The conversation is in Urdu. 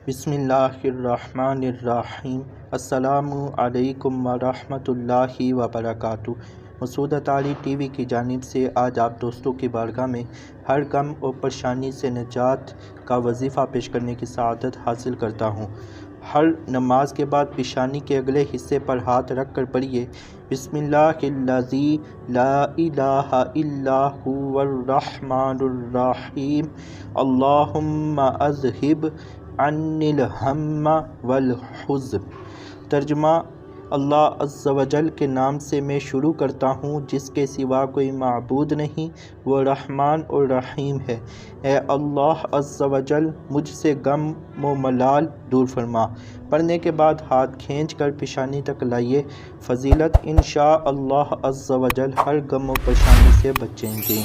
بسم اللہ الرحمن الرحیم۔ السلام علیکم ورحمۃ اللہ وبرکاتہ۔ مسعودۃ علی ٹی وی کی جانب سے آج آپ دوستوں کی بارگاہ میں ہر غم اور پریشانی سے نجات کا وظیفہ پیش کرنے کی سعادت حاصل کرتا ہوں۔ ہر نماز کے بعد پیشانی کے اگلے حصے پر ہاتھ رکھ کر پڑھیے، بسم اللہ الذی لا الہ الا هو الرحمن الرحیم، اللہم اذہب عنی الہم والحزن۔ ترجمہ: اللہ عز و جل کے نام سے میں شروع کرتا ہوں جس کے سوا کوئی معبود نہیں، وہ رحمان اور رحیم ہے۔ اے اللہ عز و جل، مجھ سے غم و ملال دور فرما۔ پڑھنے کے بعد ہاتھ کھینچ کر پیشانی تک لائیے۔ فضیلت: انشاء اللہ عز و جل ہر غم و پریشانی سے بچیں گے۔